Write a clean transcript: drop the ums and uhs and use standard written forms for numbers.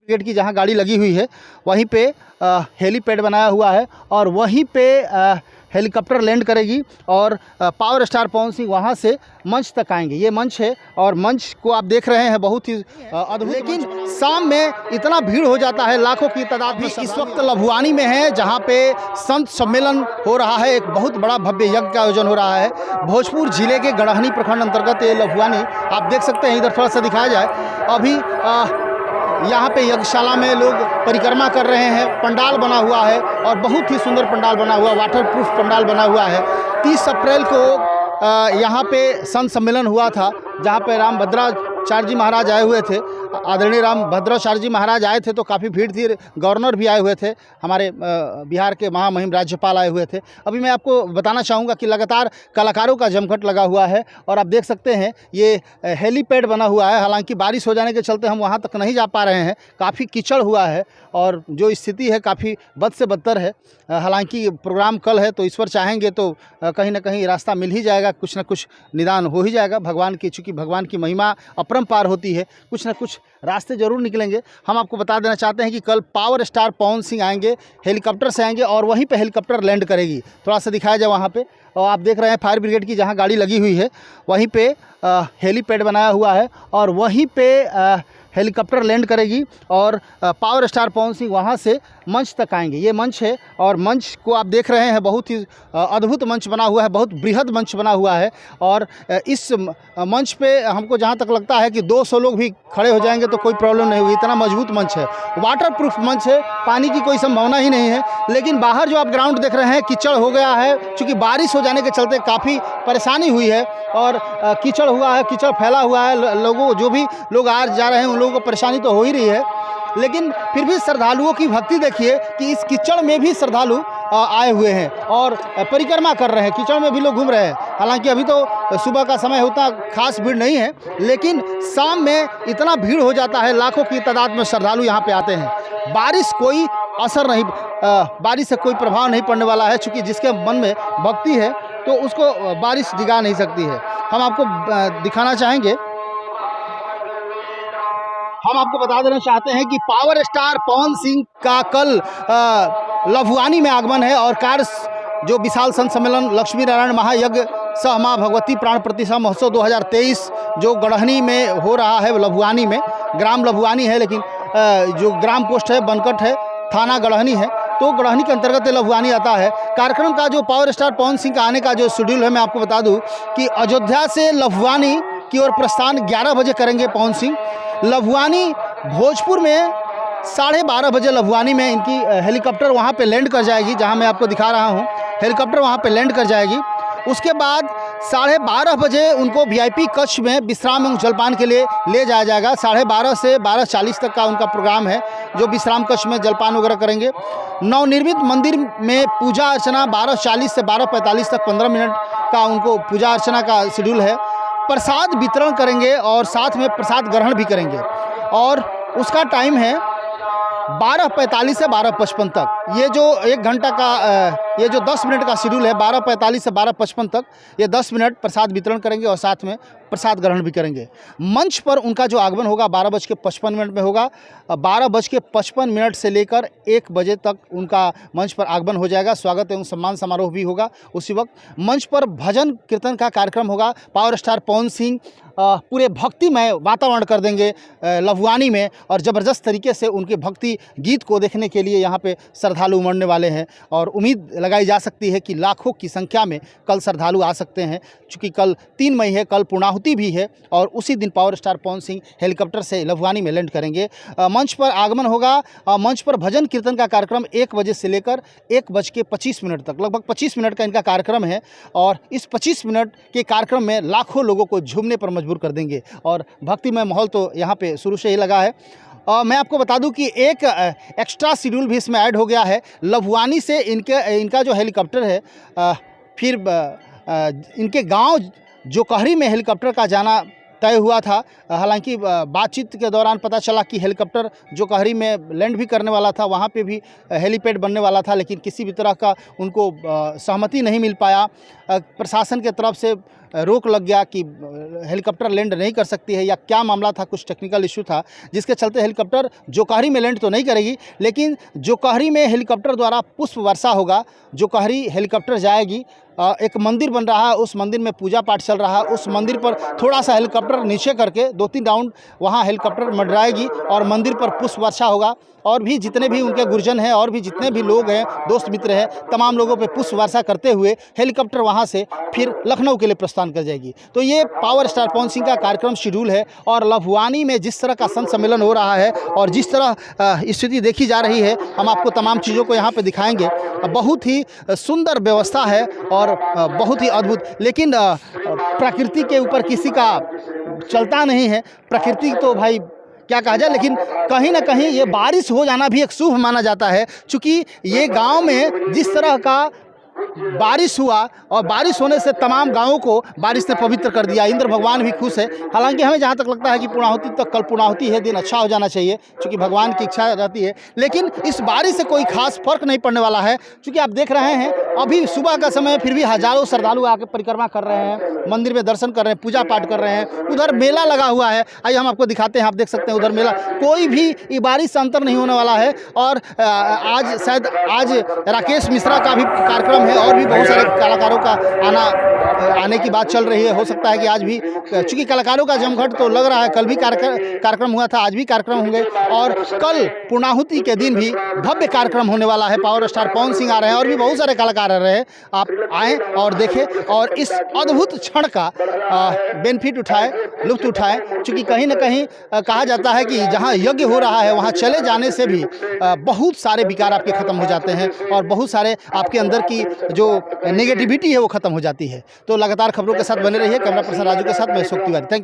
Gate की जहां गाड़ी लगी हुई है वहीं पे हेलीपैड बनाया हुआ है और वहीं पे हेलीकॉप्टर लैंड करेगी और पावर स्टार पवन सिंह वहां से मंच तक आएंगे। ये मंच है और मंच को आप देख रहे हैं, बहुत ही अद्भुत। लेकिन शाम में इतना भीड़ हो जाता है, लाखों की तादाद में। इस वक्त लभुआनी में है जहां पे संत सम्मेलन हो रहा है, एक बहुत बड़ा भव्य यज्ञ का आयोजन हो रहा है। भोजपुर जिले के गड़हनी प्रखंड अंतर्गत ये लभुआनी आप देख सकते हैं। इधर थोड़ा सा दिखाया जाए। अभी यहाँ पे यज्ञशाला में लोग परिक्रमा कर रहे हैं। पंडाल बना हुआ है और बहुत ही सुंदर पंडाल बना हुआ, वाटर प्रूफ पंडाल बना हुआ है। 30 अप्रैल को यहाँ पे संत सम्मेलन हुआ था जहाँ पे रामभद्राचार्य जी महाराज आए हुए थे। आदरणीय रामभद्राचार्य जी महाराज आए थे तो काफ़ी भीड़ थी। गवर्नर भी आए हुए थे, हमारे बिहार के महामहिम राज्यपाल आए हुए थे। अभी मैं आपको बताना चाहूँगा कि लगातार कलाकारों का जमघट लगा हुआ है और आप देख सकते हैं ये हेलीपैड बना हुआ है। हालांकि बारिश हो जाने के चलते हम वहाँ तक नहीं जा पा रहे हैं, काफ़ी कीचड़ हुआ है और जो स्थिति है काफ़ी बद से बदतर है। हालांकि प्रोग्राम कल है तो ईश्वर चाहेंगे तो कहीं ना कहीं रास्ता मिल ही जाएगा, कुछ ना कुछ निदान हो ही जाएगा भगवान की। चूँकि भगवान की महिमा अपरंपार होती है, कुछ ना कुछ रास्ते जरूर निकलेंगे। हम आपको बता देना चाहते हैं कि कल पावर स्टार पवन सिंह आएंगे, हेलीकॉप्टर से आएंगे और वहीं पे हेलीकॉप्टर लैंड करेगी। थोड़ा सा दिखाया जाए वहाँ पे। और आप देख रहे हैं फायर ब्रिगेड की जहाँ गाड़ी लगी हुई है वहीं पे हेलीपैड बनाया हुआ है और वहीं पे हेलीकॉप्टर लैंड करेगी और पावर स्टार पवन सिंह वहाँ से मंच तक आएंगे। ये मंच है और मंच को आप देख रहे हैं, बहुत ही अद्भुत मंच बना हुआ है, बहुत बृहद मंच बना हुआ है। और इस मंच पे हमको जहाँ तक लगता है कि 200 लोग भी खड़े हो जाएंगे तो कोई प्रॉब्लम नहीं होगी, इतना मजबूत मंच है। वाटर प्रूफ मंच है, पानी की कोई संभावना ही नहीं है। लेकिन बाहर जो आप ग्राउंड देख रहे हैं कीचड़ हो गया है, चूँकि बारिश हो जाने के चलते काफ़ी परेशानी हुई है और कीचड़ हुआ है, कीचड़ फैला हुआ है। लोगों जो भी लोग आ जा रहे हैं उन लोगों को परेशानी तो हो ही रही है, लेकिन फिर भी श्रद्धालुओं की भक्ति देखिए कि इस कीचड़ में भी श्रद्धालु आए हुए हैं और परिक्रमा कर रहे हैं। कीचड़ में भी लोग घूम रहे हैं। हालांकि अभी तो सुबह का समय होता, खास भीड़ नहीं है, लेकिन शाम में इतना भीड़ हो जाता है, लाखों की तादाद में श्रद्धालु यहाँ पे आते हैं। बारिश कोई असर नहीं, बारिश से कोई प्रभाव नहीं पड़ने वाला है, चूँकि जिसके मन में भक्ति है तो उसको बारिश डिगा नहीं सकती है। हम आपको दिखाना चाहेंगे, हम आपको बता देना चाहते हैं कि पावर स्टार पवन सिंह का कल लभुआनी में आगमन है और कार्य जो विशाल संत सम्मेलन लक्ष्मी नारायण महायज्ञ सह माँ भगवती प्राण प्रतिष्ठा महोत्सव 2023 जो गड़हनी में हो रहा है, लभुआनी में, ग्राम लभुआनी है लेकिन जो ग्राम पोस्ट है बनकट है, थाना गड़हनी है, तो गड़हनी के अंतर्गत लभुआनी आता है। कार्यक्रम का जो पावर स्टार पवन सिंह का आने का जो शेड्यूल है, मैं आपको बता दूं कि अयोध्या से लभुआनी की ओर प्रस्थान 11 बजे करेंगे पवन सिंह। लभुआनी भोजपुर में 12:30 बजे लभुआनी में इनकी हेलीकॉप्टर वहां पे लैंड कर जाएगी, जहां मैं आपको दिखा रहा हूं। हेलीकॉप्टर वहां पे लैंड कर जाएगी। उसके बाद 12:30 बजे उनको वीआईपी कक्ष में विश्राम एवं जलपान के लिए ले जाया जाएगा। 12:30 से 12:40 तक का उनका प्रोग्राम है, जो विश्राम कक्ष में जलपान वगैरह करेंगे। नवनिर्मित मंदिर में पूजा अर्चना 12:40 से 12:45 तक 15 मिनट का उनको पूजा अर्चना का शेड्यूल है। प्रसाद वितरण करेंगे और साथ में प्रसाद ग्रहण भी करेंगे और उसका टाइम है 12:45 से 12:55 तक। ये जो 1 घंटा का ये जो 10 मिनट का शेड्यूल है, 12:45 से 12:55 तक ये 10 मिनट प्रसाद वितरण करेंगे और साथ में प्रसाद ग्रहण भी करेंगे। मंच पर उनका जो आगमन होगा 12:55 में होगा। 12:55 से लेकर 1 बजे तक उनका मंच पर आगमन हो जाएगा। स्वागत एवं सम्मान समारोह भी होगा। उसी वक्त मंच पर भजन कीर्तन का कार्यक्रम होगा। पावर स्टार पवन सिंह पूरे भक्तिमय वातावरण कर देंगे लभुआनी में और ज़बरदस्त तरीके से उनके भक्ति गीत को देखने के लिए यहाँ पे श्रद्धालु उमड़ने वाले हैं और उम्मीद लगाई जा सकती है कि लाखों की संख्या में कल श्रद्धालु आ सकते हैं। चूँकि कल 3 मई है, कल पूर्णाहुति भी है और उसी दिन power star Pawan Singh helicopter से लभुआनी में लैंड करेंगे। मंच पर आगमन होगा। मंच पर भजन कीर्तन का कार्यक्रम 1 बजे से लेकर 1:25 तक, लगभग 25 मिनट का इनका कार्यक्रम है और इस 25 मिनट के कार्यक्रम में लाखों लोगों को झूमने पर मजबूर कर देंगे और भक्तिमय माहौल तो यहाँ पे शुरू से ही लगा है। मैं आपको बता दूं कि एक एक्स्ट्रा शेड्यूल भी इसमें ऐड हो गया है। लभुआनी से इनका जो हेलीकॉप्टर है फिर इनके गांव जोकहरी में हेलीकॉप्टर का जाना तय हुआ था। हालांकि बातचीत के दौरान पता चला कि हेलीकॉप्टर जोकहरी में लैंड भी करने वाला था, वहाँ पे भी हेलीपैड बनने वाला था, लेकिन किसी भी तरह का उनको सहमति नहीं मिल पाया। प्रशासन के तरफ से रोक लग गया कि हेलीकॉप्टर लैंड नहीं कर सकती है, या क्या मामला था, कुछ टेक्निकल इशू था जिसके चलते हेलीकॉप्टर जोकाहरी में लैंड तो नहीं करेगी, लेकिन जोकाहरी में हेलीकॉप्टर द्वारा पुष्प वर्षा होगा। जोकाहरी हेलीकॉप्टर जाएगी, एक मंदिर बन रहा है, उस मंदिर में पूजा पाठ चल रहा है, उस मंदिर पर थोड़ा सा हेलीकॉप्टर नीचे करके 2-3 राउंड वहाँ हेलीकॉप्टर मंडराएगी और मंदिर पर पुष्प वर्षा होगा। और भी जितने भी उनके गुरजन हैं और भी जितने भी लोग हैं, दोस्त मित्र हैं, तमाम लोगों पे पुष्प वर्षा करते हुए हेलीकॉप्टर वहाँ से फिर लखनऊ के लिए प्रस्थान कर जाएगी। तो ये पावर स्टार पवन सिंह का कार्यक्रम शेड्यूल है। और लभवानी में जिस तरह का संत सम्मेलन हो रहा है और जिस तरह स्थिति देखी जा रही है, हम आपको तमाम चीज़ों को यहाँ पर दिखाएँगे। बहुत ही सुंदर व्यवस्था है और बहुत ही अद्भुत। लेकिन प्रकृति के ऊपर किसी का चलता नहीं है, प्रकृति तो भाई क्या कहा जाए, लेकिन कहीं ना कहीं ये बारिश हो जाना भी एक शुभ माना जाता है। चूँकि ये गांव में जिस तरह का बारिश हुआ और बारिश होने से तमाम गांवों को बारिश ने पवित्र कर दिया, इंद्र भगवान भी खुश है। हालांकि हमें जहां तक लगता है कि पूर्णाहुति तक, कल पूर्णाहुति है, दिन अच्छा हो जाना चाहिए, क्योंकि भगवान की इच्छा रहती है। लेकिन इस बारिश से कोई खास फर्क नहीं पड़ने वाला है, क्योंकि आप देख रहे हैं अभी सुबह का समय, फिर भी हजारों श्रद्धालु आकर परिक्रमा कर रहे हैं, मंदिर में दर्शन कर रहे हैं, पूजा पाठ कर रहे हैं। उधर मेला लगा हुआ है, आइए हम आपको दिखाते हैं। आप देख सकते हैं उधर मेला, कोई भी ये बारिश से अंतर नहीं होने वाला है। और आज शायद राकेश मिश्रा का भी कार्यक्रम है और भी बहुत सारे कलाकारों का आने की बात चल रही है। हो सकता है कि आज भी, चूंकि कलाकारों का जमघट तो लग रहा है, कल भी कार्यक्रम हुआ था, आज भी कार्यक्रम होंगे और कल पूर्णाहुति के दिन भी भव्य कार्यक्रम होने वाला है। पावर स्टार पवन सिंह आ रहे हैं और भी बहुत सारे कलाकार आ रहे हैं। आप आएँ और देखें और इस अद्भुत क्षण का बेनिफिट उठाएं, लुत्फ उठाएं। चूँकि कहीं ना कहीं कहा जाता है कि जहाँ यज्ञ हो रहा है वहाँ चले जाने से भी बहुत सारे विकार आपके ख़त्म हो जाते हैं और बहुत सारे आपके अंदर की जो नेगेटिविटी है वो ख़त्म हो जाती है। तो लगातार खबरों के साथ बने रहिए। कैमरा पर्सन राजू के साथ मैं अशोक तिवारी। Thank you.